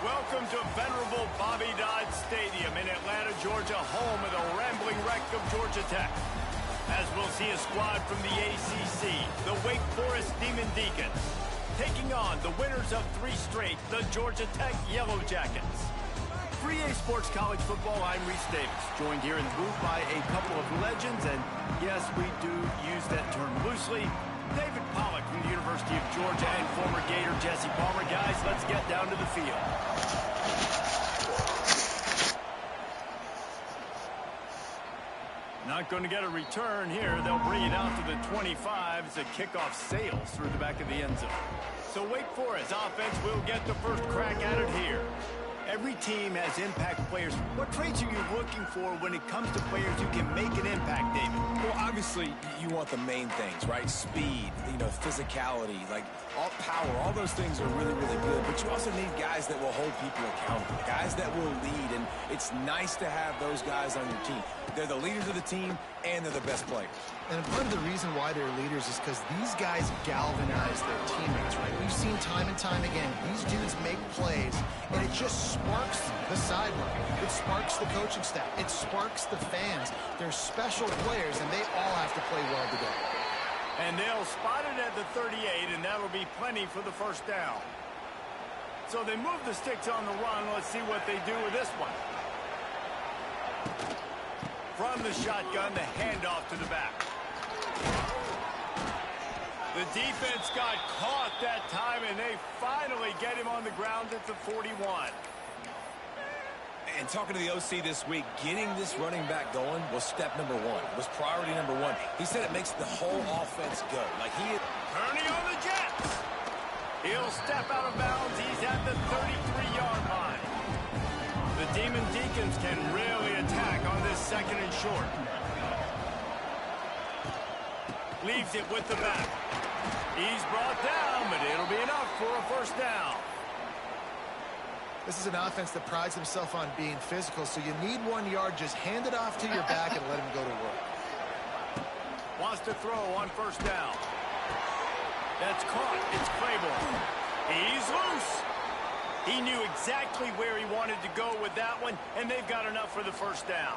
Welcome to venerable Bobby Dodd Stadium in Atlanta, Georgia, home of the rambling wreck of Georgia Tech. As we'll see a squad from the ACC, the Wake Forest Demon Deacons, taking on the winners of 3 straight, the Georgia Tech Yellow Jackets. For EA Sports College Football, I'm Reese Davis, joined here in the booth by a couple of legends, and yes, we do use that term loosely. David Pollack from the University of Georgia and former Gator Jesse Palmer. Guys, let's get down to the field. Not going to get a return here. They'll bring it out to the 25 as the kickoff sails through the back of the end zone. So Wake Forest offense will get the first crack at it here. Every team has impact players. What traits are you looking for when it comes to players who can make an impact, David? Well, obviously, you want the main things, right? Speed, physicality, like all power, all those things are really, really good. But you also need guys that will hold people accountable, guys that will lead. And it's nice to have those guys on your team. They're the leaders of the team, and they're the best players. And part of the reason why they're leaders is because these guys galvanize their teammates, right? We've seen time and time again, these dudes make plays, and it just sparks the sideline. It sparks the coaching staff. It sparks the fans. They're special players, and they all have to play well together. And they'll spot it at the 38, and that'll be plenty for the first down. So they move the sticks on the run. Let's see what they do with this one. From the shotgun, the handoff to the back. The defense got caught that time, and they finally get him on the ground at the 41. And talking to the OC this week, getting this running back going was step number 1. Was priority number 1. He said it makes the whole offense go. Like Turning on the Jets. He'll step out of bounds. He's at the 33-yard line. The Demon Deacons can really attack on this 2nd and short. Leaves it with the back. He's brought down, but it'll be enough for a first down. This is an offense that prides himself on being physical, so you need 1 yard. Just hand it off to your back and let him go to work. Wants to throw on first down. That's caught. It's Claiborne. He's loose. He knew exactly where he wanted to go with that one, and they've got enough for the first down.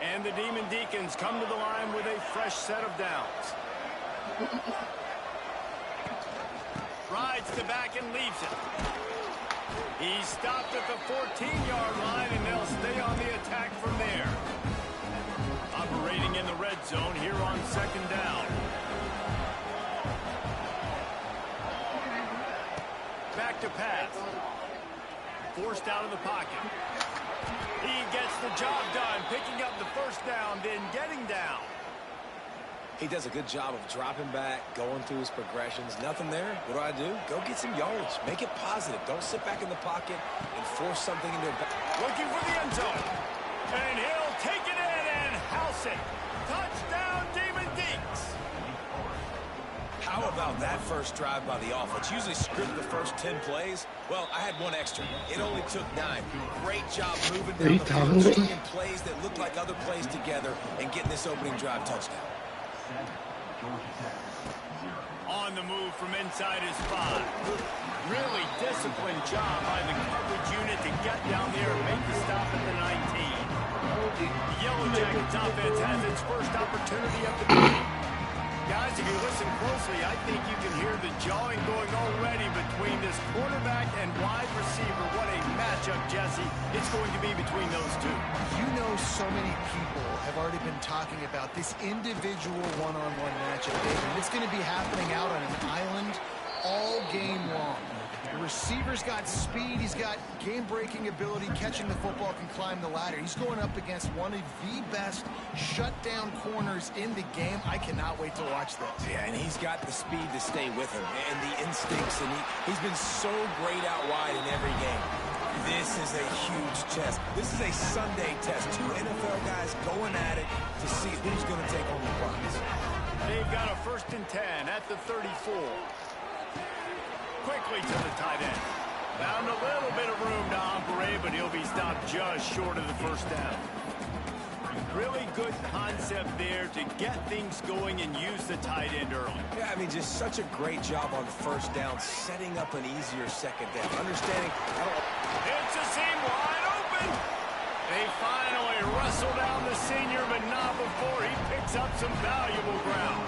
And the Demon Deacons come to the line with a fresh set of downs. Rides the back and leaves it. He's stopped at the 14-yard line, and they'll stay on the attack from there. Operating in the red zone here on 2nd down. Back to pass. Forced out of the pocket. He gets the job done, picking up the first down, then getting down. he does a good job of dropping back, going through his progressions. Nothing there. What do? Go get some yardage. Make it positive. Don't sit back in the pocket and force something into a... Looking for the end zone. And he'll take it in and house it. Touchdown, Demon Deeks. How about that first drive by the offense? Usually script the first 10 plays. Well, I had one extra. It only took 9. Great job moving down the field, stringing plays that look like other plays together and getting this opening drive touchdown. On the move from inside his spot. Really disciplined job by the coverage unit to get down there and make the stop at the 19. The Yellow Jackets offense has its first opportunity at the beat. Guys, if you listen closely, I think you can hear the jawing going already between this quarterback and wide receiver. What a matchup, Jesse, it's going to be between those two. You know, so many people have already been talking about this individual one-on-one matchup, David. And it's going to be happening out on an island all game long. The receiver's got speed, he's got game-breaking ability, catching the football, can climb the ladder. He's going up against one of the best shutdown corners in the game. I cannot wait to watch this. Yeah, and he's got the speed to stay with him and the instincts, and he's been so great out wide in every game. This is a huge test. This is a Sunday test. 2 NFL guys going at it to see who's going to take on the prize. They've got a 1st and 10 at the 34. Quickly to the tight end. Found a little bit of room to operate, but he'll be stopped just short of the first down. Really good concept there to get things going and use the tight end early. Yeah, I mean, just such a great job on first down, setting up an easier second down. Understanding. It's a seam wide open. They finally wrestle down the senior, but not before he picks up some valuable ground.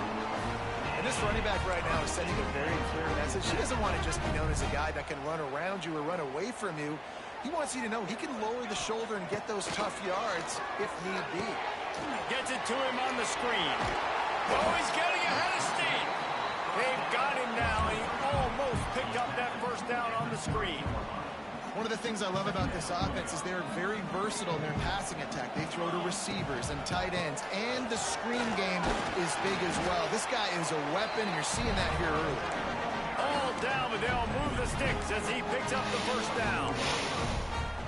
And this running back right now is sending a very clear message. He doesn't want to just be known as a guy that can run around you or run away from you. He wants you to know he can lower the shoulder and get those tough yards if need be. Gets it to him on the screen. Oh, he's getting ahead of steam. They've got him now. He almost picked up that first down on the screen. One of the things I love about this offense is they're very versatile in their passing attack. They throw to receivers and tight ends, and the screen game is big as well. This guy is a weapon, and you're seeing that here early. All down, but they'll move the sticks as he picks up the first down.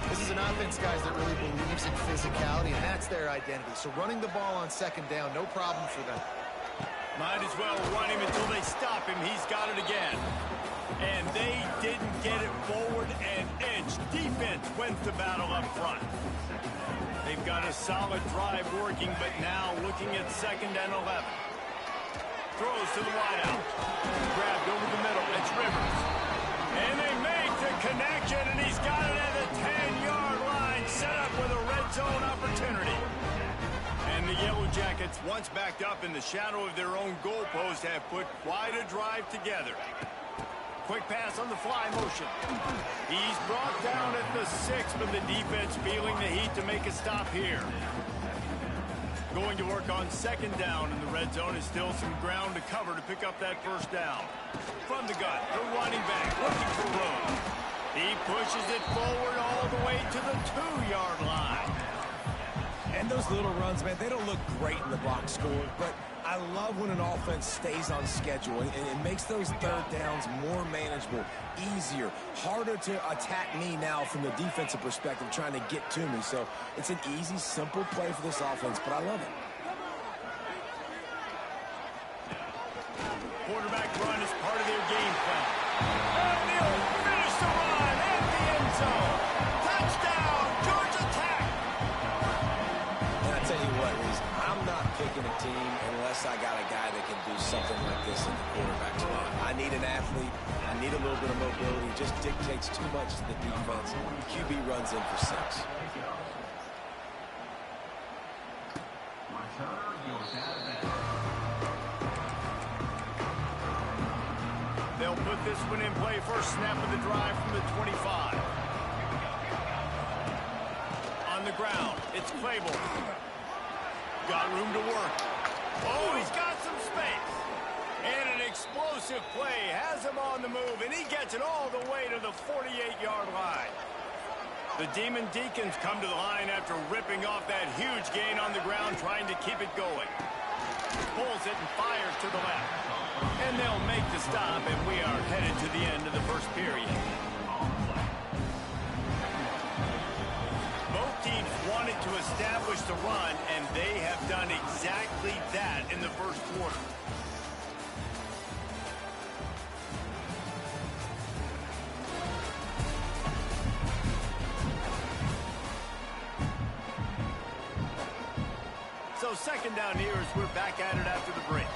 This is an offense, guys, that really believes in physicality, and that's their identity. So running the ball on second down, no problem for them. Might as well run him until they stop him. He's got it again. And they didn't get it forward an inch. Defense wins the battle up front. They've got a solid drive working, but now looking at 2nd and 11. Throws to the wideout. Grabbed over the middle. It's Rivers. And they make the connection, and he's got it at the 10-yard line, set up with a red zone opportunity. And the Yellow Jackets, once backed up in the shadow of their own goalpost, have put quite a drive together. Quick pass on the fly motion. He's brought down at the 6, but the defense feeling the heat to make a stop here. Going to work on 2nd down in the red zone is still some ground to cover to pick up that first down. From the gun, the running back looking for room. He pushes it forward all the way to the 2-yard line. And those little runs, man, they don't look great in the box score, but I love when an offense stays on schedule and it makes those third downs more manageable, easier, harder to attack me now from the defensive perspective trying to get to me. So it's an easy, simple play for this offense, but I love it. Quarterback run is part of their game plan. And they'll finish the run at the end zone. Touchdown, Georgia Tech. And I tell you what, Reese, I'm not picking a team unless I got a guy that can do something like this in the quarterback spot. I need an athlete. I need a little bit of mobility. It just dictates too much to the defense. QB runs in for 6. They'll put this one in play. First snap of the drive from the 25. On the ground, it's Claiborne. Got room to work. Oh, he's got some space. And an explosive play has him on the move, and he gets it all the way to the 48-yard line. The Demon Deacons come to the line after ripping off that huge gain on the ground, trying to keep it going. Pulls it and fires to the left. And they'll make the stop, and we are headed to the end of the first period. Both teams wanted to establish the run, and they have done exactly that in the first quarter. So 2nd down here as we're back at it after the break.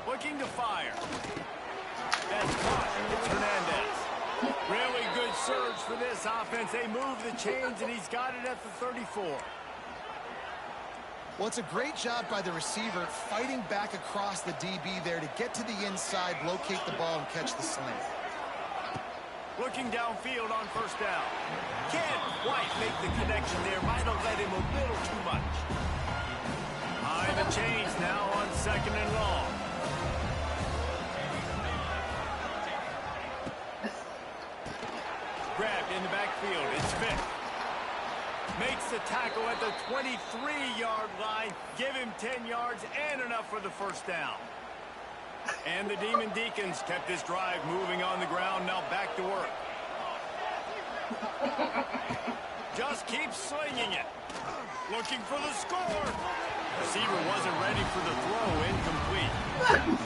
Looking to fire. That's caught. It's Hernandez. Really good surge for this offense. They move the chains, and he's got it at the 34. Well, it's a great job by the receiver fighting back across the DB there to get to the inside, locate the ball, and catch the slant. Looking downfield on first down. Can't quite make the connection there. Might have led him a little too much. High the chains now on 2nd and long. Grabbed in the backfield. It's Vick. Makes the tackle at the 23-yard line. Give him 10 yards and enough for the first down. And the Demon Deacons kept this drive moving on the ground. Now back to work. Just keep slinging it. Looking for the score. Receiver wasn't ready for the throw. Incomplete.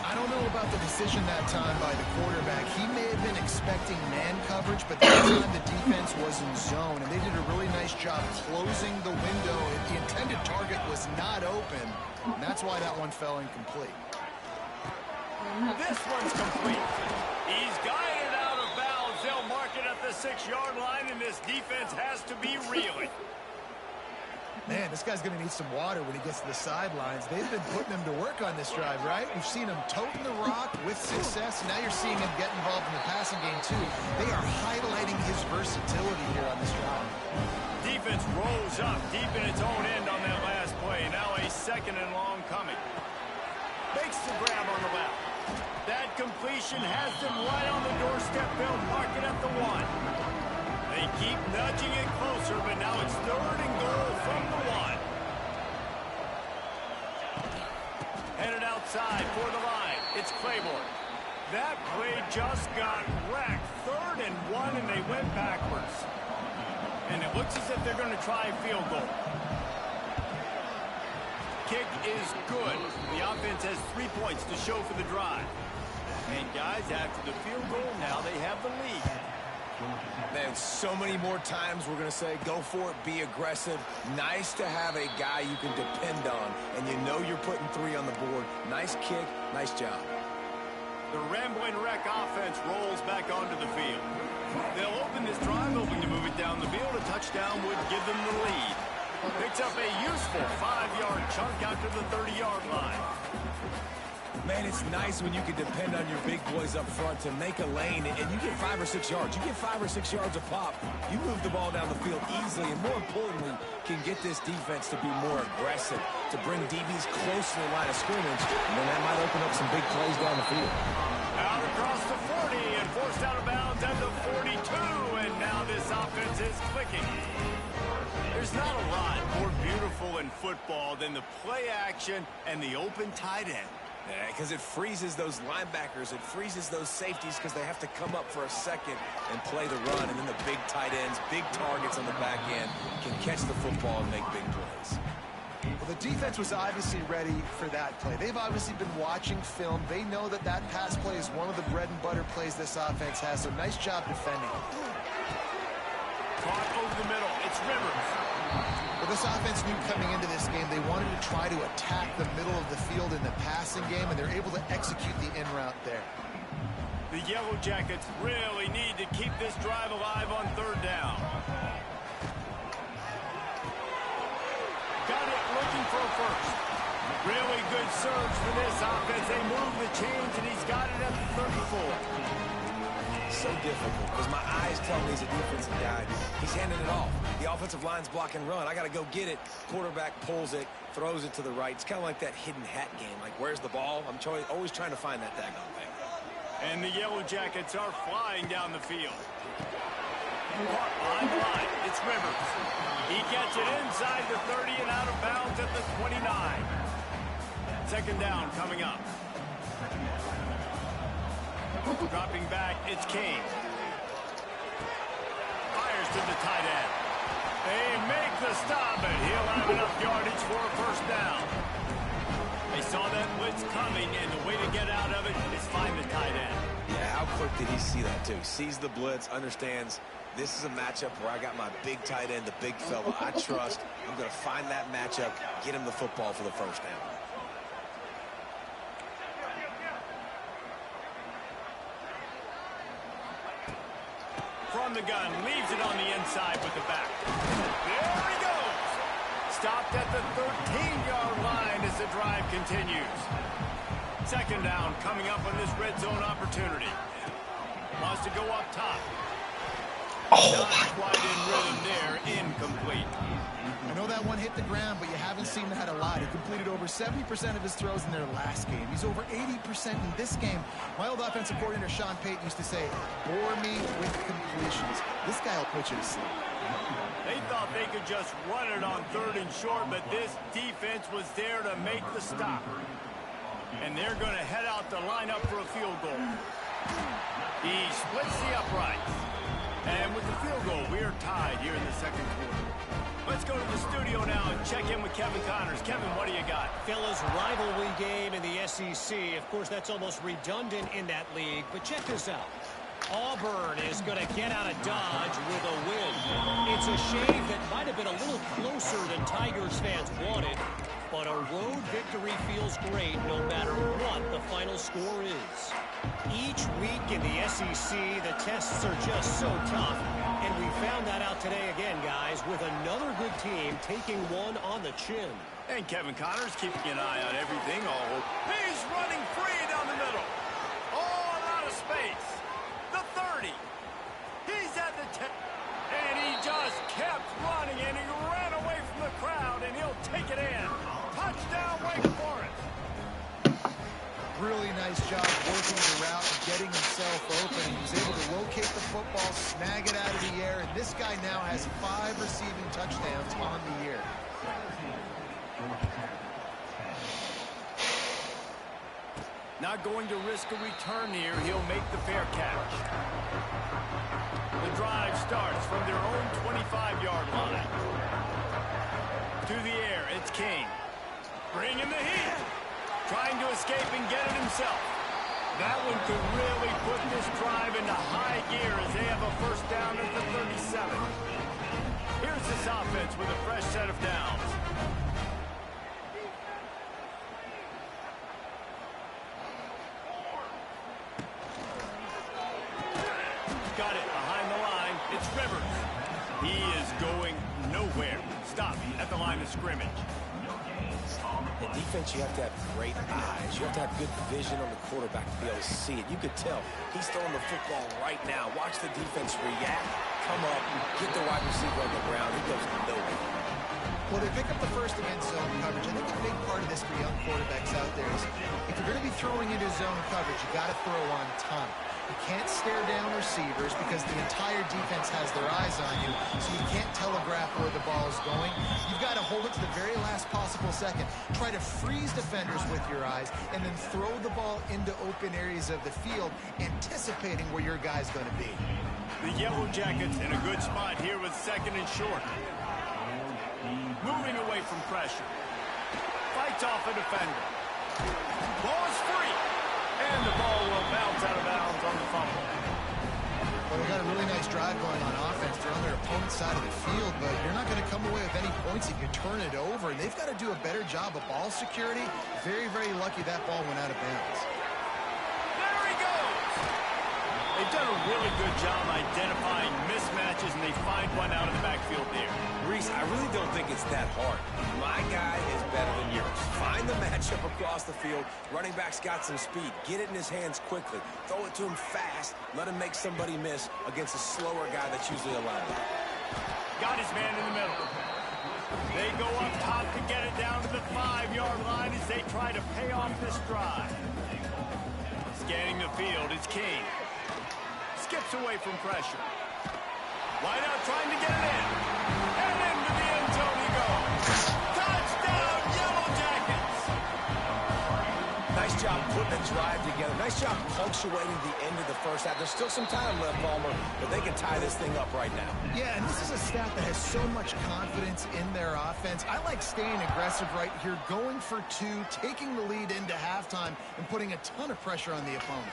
I don't know about the decision that time by the quarterback. He may have been expecting expecting man coverage, but that time the defense was in zone, and they did a really nice job closing the window. The intended target was not open, and that's why that one fell incomplete. This one's complete. He's guided out of bounds. They'll mark it at the 6-yard line, and this defense has to be reeling. Man, this guy's going to need some water when he gets to the sidelines. They've been putting him to work on this drive, right? We've seen him toting the rock with success. Now you're seeing him get involved in the passing game, too. They are highlighting his versatility here on this drive. Defense rose up deep in its own end on that last play. Now a 2nd and long coming. Makes the grab on the left. That completion has them right on the doorstep. They'll mark it at the 1. They keep nudging it closer, but now it's 3rd and goal from the 1. Headed outside for the line. It's Claiborne. That play just got wrecked. 3rd and 1, and they went backwards. And it looks as if they're going to try a field goal. Kick is good. The offense has 3 points to show for the drive. And guys, after the field goal, now they have the lead. Man, so many more times we're going to say, go for it, be aggressive. Nice to have a guy you can depend on, and you know you're putting 3 on the board. Nice kick, nice job. The Rambling Wreck offense rolls back onto the field. They'll open this drive, hoping to move it down the field. A touchdown would give them the lead. Picks up a useful 5-yard chunk out to the 30-yard line. Man, it's nice when you can depend on your big boys up front to make a lane, and you get 5 or 6 yards. You get 5 or 6 yards a pop. You move the ball down the field easily, and more importantly, can get this defense to be more aggressive, to bring DBs close to the line of scrimmage, and then that might open up some big plays down the field. Out across the 40 and forced out of bounds at the 42, and now this offense is clicking. There's not a lot more beautiful in football than the play action and the open tight end. Yeah, because it freezes those linebackers. It freezes those safeties because they have to come up for a second and play the run. And then the big tight ends, big targets on the back end can catch the football and make big plays. Well, the defense was obviously ready for that play. They've obviously been watching film. They know that that pass play is one of the bread and butter plays this offense has. So nice job defending. Caught over the middle. It's Rivers. Well, this offense knew coming into this game they wanted to try to attack the middle of the field in the passing game, and they're able to execute the in route there. The Yellow Jackets really need to keep this drive alive on 3rd down. Got it looking for a first. Really good surge for this offense. They move the chains, and he's got it at the 34. So difficult because my eyes tell me he's a defensive guy. He's handing it off. The offensive line's block and run. I got to go get it. Quarterback pulls it, throws it to the right. It's kind of like that hidden hat game. Like, where's the ball? I'm always trying to find that daggone thing. And the Yellow Jackets are flying down the field. On the line, it's Rivers. He gets it inside the 30 and out of bounds at the 29. 2nd down coming up. Dropping back, it's King. Fires to the tight end. They make the stop, and he'll have enough yardage for a 1st down. They saw that blitz coming, and the way to get out of it is find the tight end. Yeah, how quick did he see that, too? Sees the blitz, understands this is a matchup where I got my big tight end, the big fella I trust. I'm going to find that matchup, get him the football for the 1st down. From the gun, leaves it on the inside with the back. There he goes. Stopped at the 13-yard line as the drive continues. 2nd down coming up on this red zone opportunity. Wants to go up top. Not quite in rhythm there, incomplete. I know that one hit the ground, but you haven't seen that a lot. He completed over 70% of his throws in their last game. He's over 80% in this game. My old offensive coordinator, Sean Payton, used to say, bore me with completions. This guy will put you to sleep. They thought they could just run it on 3rd and short, but this defense was there to make the stop. And they're going to head out to line up for a field goal. He splits the uprights. And with the field goal, we are tied here in the 2nd quarter. Let's go to the studio now and check in with Kevin Connors. Kevin, what do you got? Fellas, rivalry game in the SEC. Of course, that's almost redundant in that league, but check this out. Auburn is going to get out of Dodge with a win. It's a shame that might have been a little closer than Tigers fans wanted, but a road victory feels great no matter what the final score is. Each week in the SEC, the tests are just so tough, and we found that out today again, guys, with another good team taking one on the chin. And Kevin Connors keeping an eye on everything. He's running free down the middle. Oh, a lot of space. The 30. He's at the 10. And he just kept running, and he ran away from the crowd, and he'll take it in. Touchdown, Wake Forest. Really nice job working the route and getting himself open. He was able to locate the football, snag it out of the air, and this guy now has 5 receiving touchdowns on the year. Not going to risk a return here. He'll make the fair catch. The drive starts from their own 25-yard line. To the air, it's King. Bringing the heat. Trying to escape and get it himself. That one could really put this drive into high gear as they have a first down at the 37. Here's this offense with a fresh set of downs. Got it behind the line. It's Rivers. He is going nowhere. Stop at the line of scrimmage. In defense, you have to have great eyes. You have to have good vision on the quarterback to be able to see it. You could tell he's throwing the football right now. Watch the defense react, come up, get the wide receiver on the ground. He goes nowhere. Well, they pick up the first against zone coverage. I think a big part of this for young quarterbacks out there is if you're going to be throwing into zone coverage, you got to throw on time. You can't stare down receivers because the entire defense has their eyes on you, so you can't telegraph where the ball is going. You've got to hold it to the very last possible second. Try to freeze defenders with your eyes, and then throw the ball into open areas of the field, anticipating where your guy's going to be. The Yellow Jackets in a good spot here with second and short. Moving away from pressure. Fights off a defender. Ball is free. And the ball will bounce out of bounds on the fumble. Well, they've got a really nice drive going on offense. They're on their opponent's side of the field, but you're not going to come away with any points if you turn it over. And they've got to do a better job of ball security. Very, very lucky that ball went out of bounds. There he goes. They've done a really good job identifying mismatches, and they find one out of the backfield there. Reese, I really don't think it's that hard. My guy is better than yours. Find the matchup across the field. Running back's got some speed. Get it in his hands quickly. Throw it to him fast. Let him make somebody miss against a slower guy that's usually a linebacker. Got his man in the middle. They go up top to get it down to the 5-yard line as they try to pay off this drive. Scanning the field, it's King. Skips away from pressure. Wide out trying to get it in. And into the end zone he goes. Touchdown, Yellow Jackets! Nice job putting a drive together. Nice job punctuating the end of the first half. There's still some time left, Palmer, but they can tie this thing up right now. Yeah, and this is a staff that has so much confidence in their offense. I like staying aggressive right here, going for 2, taking the lead into halftime, and putting a ton of pressure on the opponent.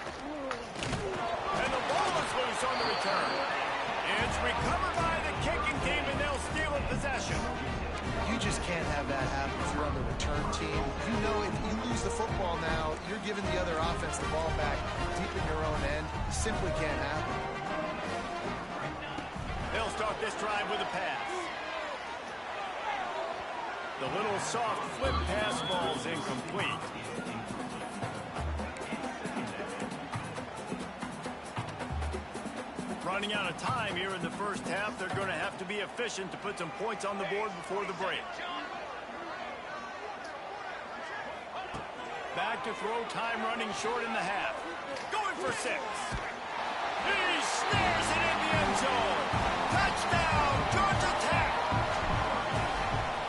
And the ball is loose on the return. It's recovered by the kicking team, and they'll steal a possession. You just can't have that happen if you're on the return team. You know if you lose the football now, you're giving the other offense the ball back deep in your own end. It simply can't happen. They'll start this drive with a pass. The little soft flip pass ball's incomplete. Running out of time here in the first half. They're going to have to be efficient to put some points on the board before the break. Back to throw, time running short in the half. Going for 6. He snares it in the end zone. Touchdown, Georgia Tech.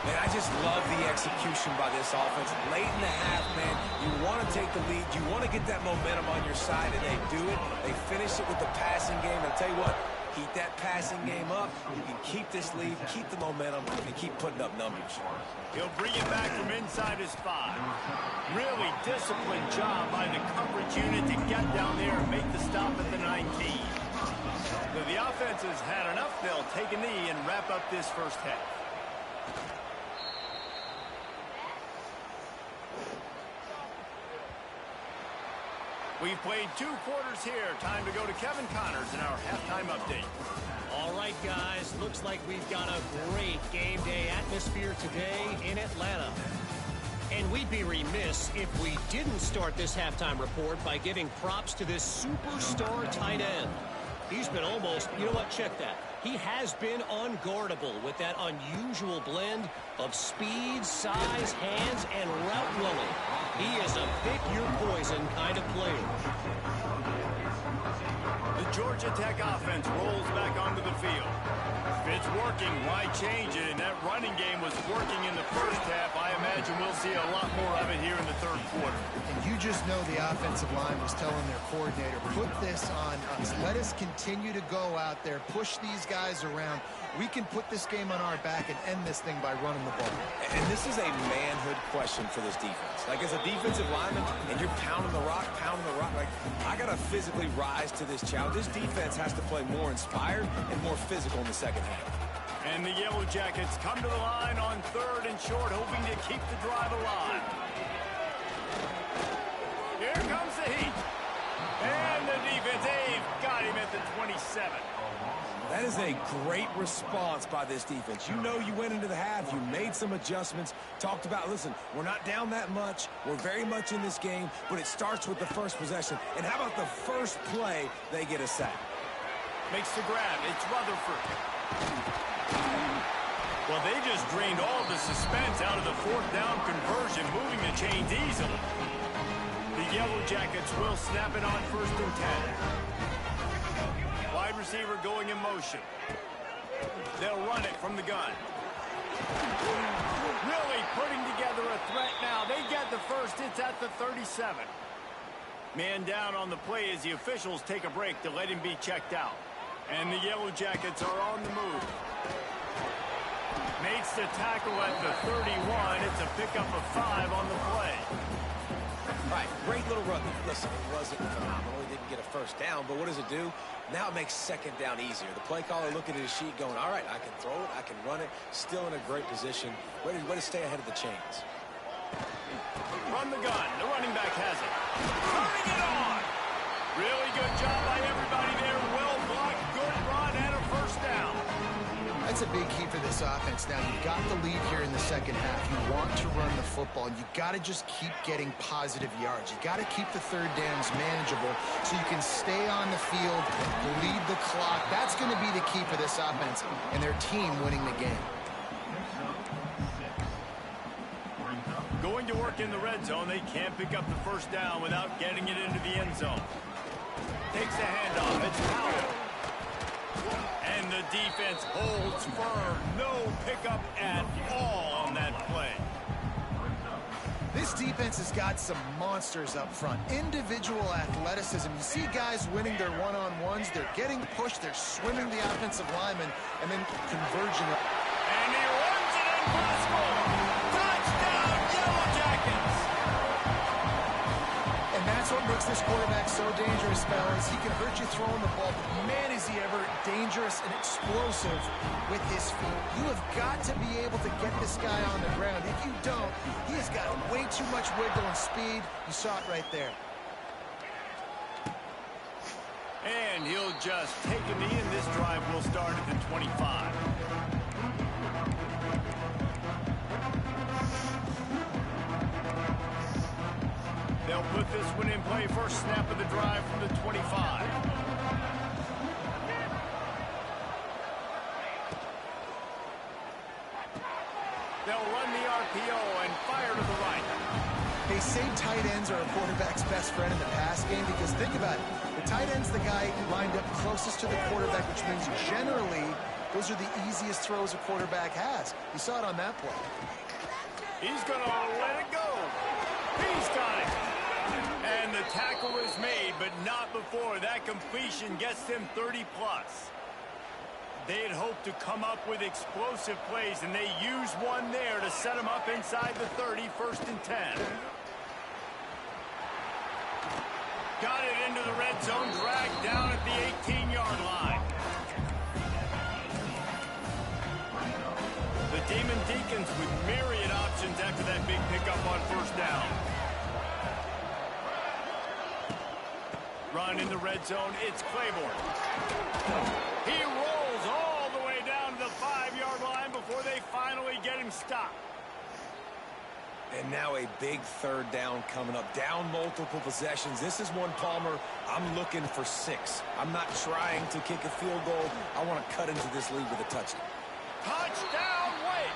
Man, I just love the execution by this offense. Late in the half, man, you want to take the lead. You want to get that momentum on your side, and they do it. They finish it with the passing game. I'll tell you what, keep that passing game up. You can keep this lead, keep the momentum, and keep putting up numbers. He'll bring it back from inside his 5. Really disciplined job by the coverage unit to get down there and make the stop at the 19. defense has had enough. They'll take a knee and wrap up this first half. We've played 2 quarters here. Time to go to Kevin Connors in our halftime update. All right, guys. Looks like we've got a great game day atmosphere today in Atlanta. And we'd be remiss if we didn't start this halftime report by giving props to this superstar tight end. He's been almost, you know what, check that. He has been unguardable with that unusual blend of speed, size, hands, and route running. He is a pick-your-poison kind of player. The Georgia Tech offense rolls back onto the field. If it's working, why change it? And that running game was working in the first half. I imagine we'll see a lot more of it here in the third quarter. And you just know the offensive line was telling their coordinator, put this on us. Let us continue to go out there, push these guys around. We can put this game on our back and end this thing by running the ball. And this is a manhood question for this defense. Like, as a defensive lineman, and you're pounding the rock, like, I got to physically rise to this challenge. This defense has to play more inspired and more physical in the second half. And the Yellow Jackets come to the line on 3rd and short, hoping to keep the drive alive. Here comes the heat. And the defense, they've got him at the 27. That is a great response by this defense. You know you went into the half, you made some adjustments, talked about, listen, we're not down that much, we're very much in this game, but it starts with the first possession. And how about the first play, they get a sack? Makes the grab, it's Rutherford. Well, they just drained all the suspense out of the 4th down conversion, moving the chains easily. The Yellow Jackets will snap it on 1st and 10. Wide receiver going in motion. They'll run it from the gun. Really putting together a threat now. They get the first. It's at the 37. Man down on the play as the officials take a break to let him be checked out. And the Yellow Jackets are on the move. Makes the tackle at the 31. It's a pickup of 5 on the play. All right, great little run. Listen, it wasn't phenomenal. He didn't get a first down, but what does it do? Now it makes 2nd down easier. The play caller looking at his sheet going, all right, I can throw it, I can run it. Still in a great position. Way to stay ahead of the chains. From the gun, the running back has it. Turning it on. Really good job by everybody there. Well blocked, good run, and a first down. That's a big key for this offense. Now, you've got the lead here in the second half. You want to run the football, and you got to just keep getting positive yards. You got to keep the 3rd downs manageable so you can stay on the field, lead the clock. That's going to be the key for this offense and their team winning the game. Going to work in the red zone. They can't pick up the first down without getting it into the end zone. Takes a handoff. It's Powell. And the defense holds firm. No pickup at all on that play. This defense has got some monsters up front. Individual athleticism. You see guys winning their one-on-ones. They're getting pushed. They're swimming the offensive lineman and then converging. And he runs it in for the score. Touchdown, Yellow Jackets. And that's what makes this quarterback so dangerous, fellas. He can hurt you throwing the ball, but man, is he ever dangerous and explosive with his feet. You have got to be able to get this guy on the ground. If you don't, he has got way too much wiggle and speed. You saw it right there. And he'll just take a knee, and this drive will start at the 25. They'll put this one in play. First snap of the drive from the 25. They'll run the RPO and fire to the right. They say tight ends are a quarterback's best friend in the pass game because think about it. The tight end's the guy lined up closest to the quarterback, which means generally those are the easiest throws a quarterback has. You saw it on that play. He's going to let it go. He's got it. And the tackle is made, but not before. That completion gets them 30-plus. They had hoped to come up with explosive plays, and they used one there to set them up inside the 30, 1st and 10. Got it into the red zone, dragged down at the 18-yard line. Demon Deacons with myriad options after that big pickup on first down. Run in the red zone, it's Claiborne. He rolls all the way down to the 5-yard line before they finally get him stopped. And now a big third down coming up. Down multiple possessions. This is one, Palmer, I'm looking for 6. I'm not trying to kick a field goal. I want to cut into this lead with a touchdown. Touchdown, Wake!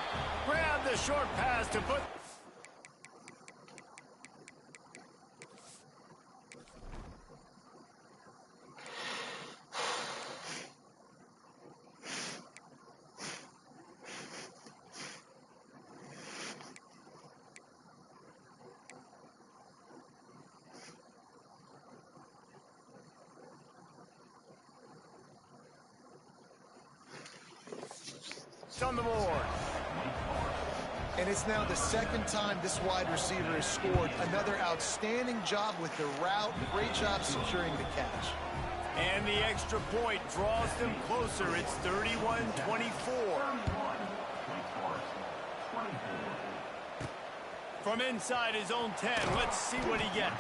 Grab the short pass to put... on the board. And it's now the second time this wide receiver has scored. Another outstanding job with the route. Great job securing the catch. And the extra point draws them closer. It's 31-24. From inside his own 10, let's see what he gets.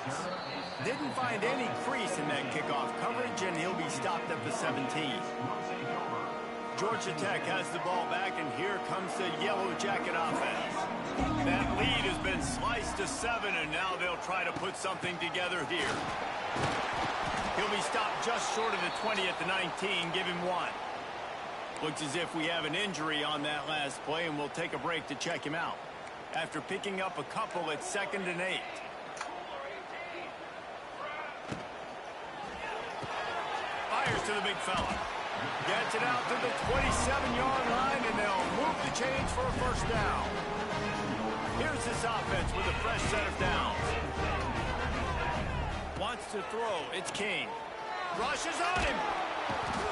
Didn't find any crease in that kickoff coverage, and he'll be stopped at the 17. Georgia Tech has the ball back, and here comes the Yellow Jacket offense. That lead has been sliced to 7, and now they'll try to put something together here. He'll be stopped just short of the 20 at the 19. Give him 1. Looks as if we have an injury on that last play, and we'll take a break to check him out. After picking up a couple at 2nd and 8. Fires to the big fella. Gets it out to the 27-yard line, and they'll move the chains for a first down. Here's this offense with a fresh set of downs. Wants to throw. It's King. Rushes on him.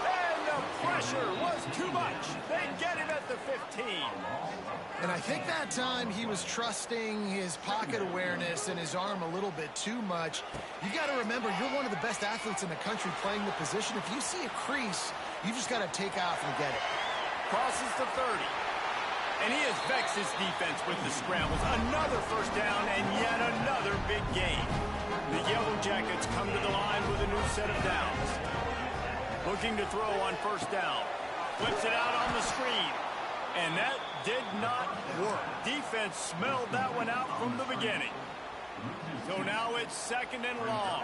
And the pressure was too much. They get him at the 15. And I think that time he was trusting his pocket awareness and his arm a little bit too much. You got to remember, you're one of the best athletes in the country playing the position. If you see a crease, you just got to take off and get it. Crosses the 30. And he has vexed his defense with the scrambles. Another first down and yet another big gain. The Yellow Jackets come to the line with a new set of downs. Looking to throw on first down. Flips it out on the screen. And that did not work. Defense smelled that one out from the beginning. So now it's 2nd and long.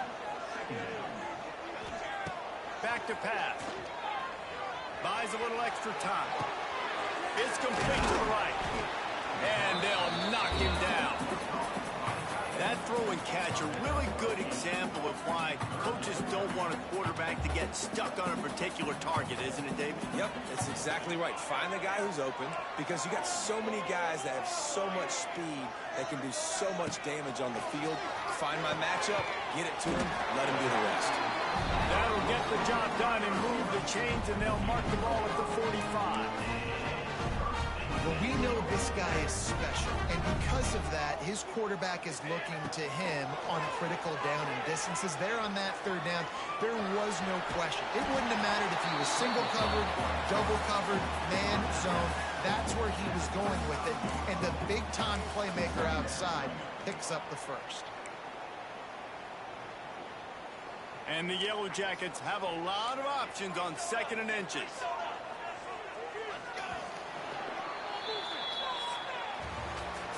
Back to pass. Buys a little extra time. It's complete to the right. And they'll knock him down. That throw and catch, a really good example of why coaches don't want a quarterback to get stuck on a particular target, isn't it, David? Yep, that's exactly right. Find the guy who's open, because you got so many guys that have so much speed that can do so much damage on the field. Find my matchup, get it to him, let him do the rest. That'll get the job done and move the chains, and they'll mark the ball at the 45. Well, we know this guy is special, and because of that, his quarterback is looking to him on critical down and distances. There on that third down, there was no question. It wouldn't have mattered if he was single covered, double covered, man, zone. That's where he was going with it, and the big-time playmaker outside picks up the first. And the Yellow Jackets have a lot of options on 2nd and inches.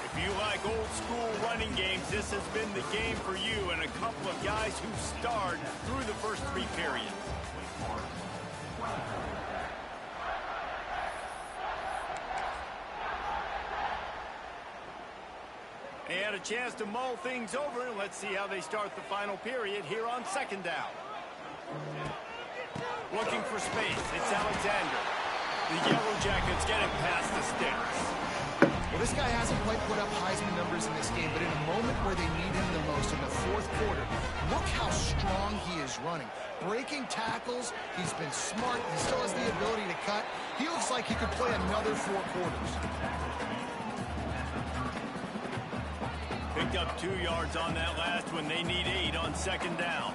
If you like old-school running games, this has been the game for you and a couple of guys who starred through the first 3 periods. They had a chance to mull things over. Let's see how they start the final period here on 2nd down. Looking for space. It's Alexander. The Yellow Jackets get it past the sticks. Well, this guy hasn't quite put up Heisman numbers in this game, but in a moment where they need him the most, in the 4th quarter, look how strong he is running. Breaking tackles, he's been smart, he still has the ability to cut. He looks like he could play another 4 quarters. Picked up 2 yards on that last one. They need 8 on 2nd down.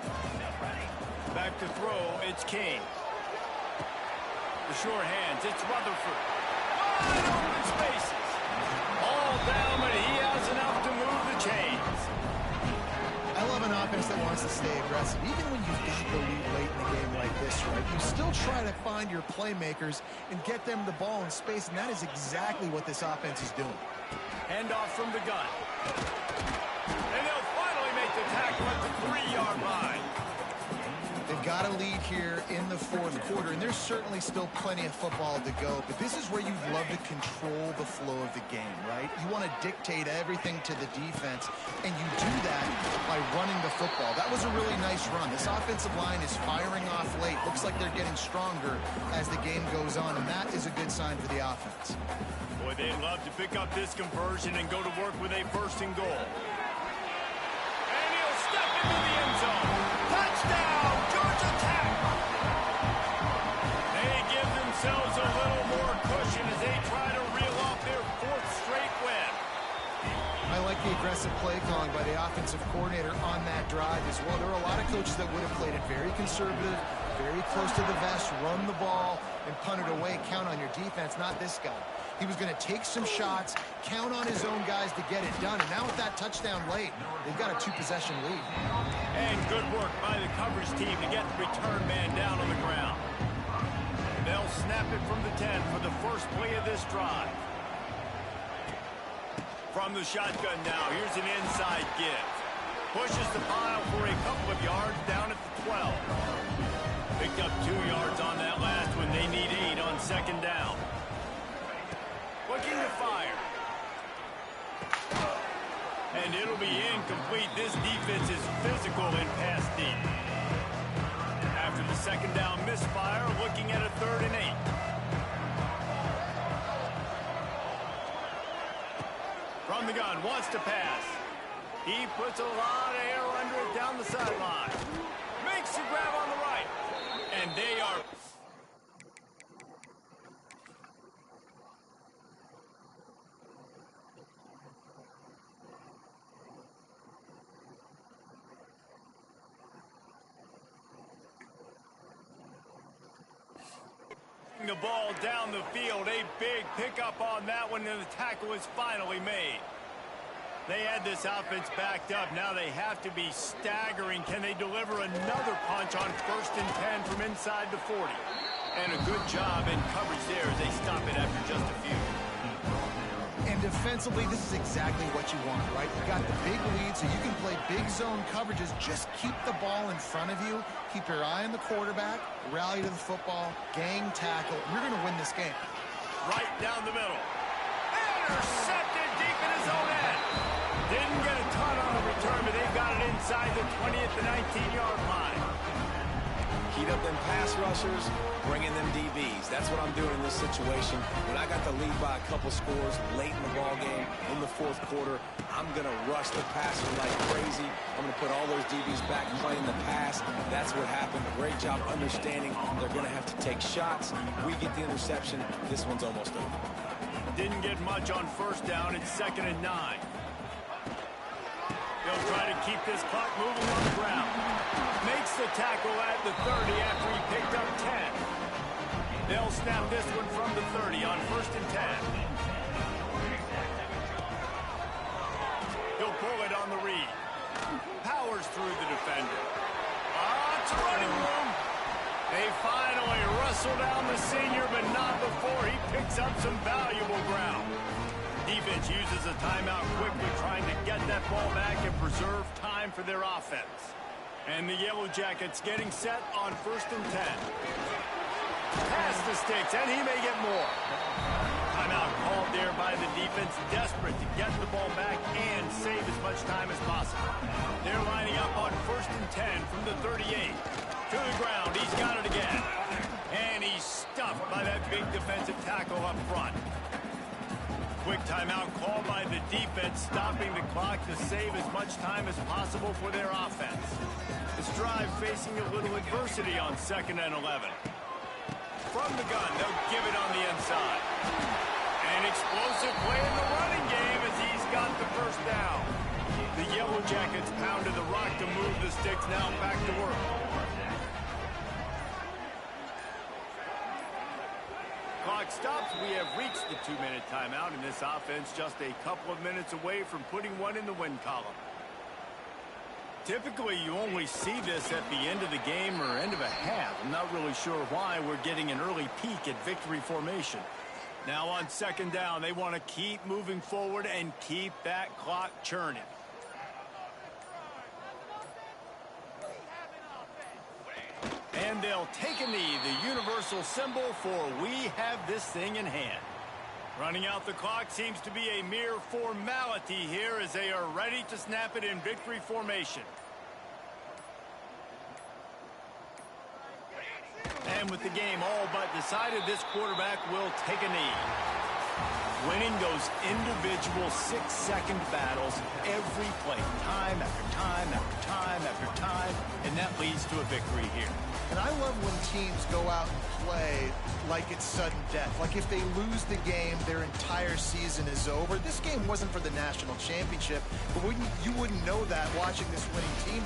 Back to throw, it's King. The sure hands, it's Rutherford. Wide open spaces. All down, but he has enough to move the chains. I love an offense that wants to stay aggressive. Even when you've got the lead late in the game like this, right, you still try to find your playmakers and get them the ball in space, and that is exactly what this offense is doing. Handoff from the gun. And they'll finally make the tackle at the 3-yard line. They've got a lead here in the fourth quarter, and there's certainly still plenty of football to go, but this is where you'd love to control the flow of the game, right? You want to dictate everything to the defense, and you do that by running the football. That was a really nice run. This offensive line is firing off late. Looks like they're getting stronger as the game goes on, and that is a good sign for the offense. Boy, they'd love to pick up this conversion and go to work with a 1st and goal. And he'll step into the end zone. Touchdown, Georgia Tech! They give themselves a little more cushion as they try to reel off their 4th straight win. I like the aggressive play calling by the offensive coordinator on that drive as well. There are a lot of coaches that would have played it very conservative, very close to the vest, run the ball, and punt it away. Count on your defense, not this guy. He was going to take some shots, count on his own guys to get it done. And now with that touchdown late, they've got a 2-possession lead. And good work by the coverage team to get the return man down on the ground. They'll snap it from the 10 for the first play of this drive. From the shotgun now, here's an inside give. Pushes the pile for a couple of yards down at the 12. Picked up 2 yards on that last one. They need 8 on 2nd down. Looking to fire. And it'll be incomplete. This defense is physical in pass deep. After the 2nd down misfire, looking at a 3rd and 8. From the gun, wants to pass. He puts a lot of air under it down the sideline. Makes the grab on the right. And they are... the ball down the field. A big pickup on that one, and the tackle is finally made. They had this offense backed up. Now they have to be staggering. Can they deliver another punch on 1st and 10 from inside the 40? And a good job in coverage there as they stop it after just a few. And defensively, this is exactly what you want, right? You got the big lead, so you can play big zone coverages. Just keep the ball in front of you. Keep your eye on the quarterback. Rally to the football. Gang tackle. You're going to win this game. Right down the middle. Intercepted deep in his own end. Didn't get a ton on the return, but they got it inside the 20 at the 19-yard line. Heat up them pass rushers, bring in them DBs. That's what I'm doing in this situation. When I got the lead by a couple scores late in the ball game, in the 4th quarter, I'm going to rush the passer like crazy. I'm going to put all those DBs back playing the pass. That's what happened. Great job understanding they're going to have to take shots. We get the interception. This one's almost over. Didn't get much on 1st down. It's 2nd and 9. They'll try to keep this clock moving on the ground. Makes the tackle at the 30 after he picked up 10. They'll snap this one from the 30 on 1st and 10. He'll pull it on the read. Powers through the defender. It's a running room. They finally wrestle down the senior, but not before he picks up some valuable ground. Defense uses a timeout quickly, trying to get that ball back and preserve time for their offense. And the Yellow Jackets getting set on 1st and 10. Pass the sticks, and he may get more. Timeout called there by the defense, desperate to get the ball back and save as much time as possible. They're lining up on 1st and 10 from the 38. To the ground, he's got it again. And he's stuffed by that big defensive tackle up front. Quick timeout called by the defense, stopping the clock to save as much time as possible for their offense. This drive facing a little adversity on 2nd and 11. From the gun, they'll give it on the inside. An explosive play in the running game as he's got the 1st down. The Yellow Jackets pounded the rock to move the sticks, now back to work. clock stops, we have reached the 2-minute timeout, and this offense just a couple of minutes away from putting one in the win column. Typically, you only see this at the end of the game or end of a half. I'm not really sure why we're getting an early peek at victory formation. Now on second down, they want to keep moving forward and keep that clock churning. And they'll take a knee, the universal symbol for we have this thing in hand. Running out the clock seems to be a mere formality here as they are ready to snap it in victory formation. And with the game all but decided, this quarterback will take a knee. Winning those individual 6-second battles every play, time after time after time after time, and that leads to a victory here. And I love when teams go out and play like it's sudden death. Like if they lose the game, their entire season is over. This game wasn't for the national championship, but you wouldn't know that watching this winning team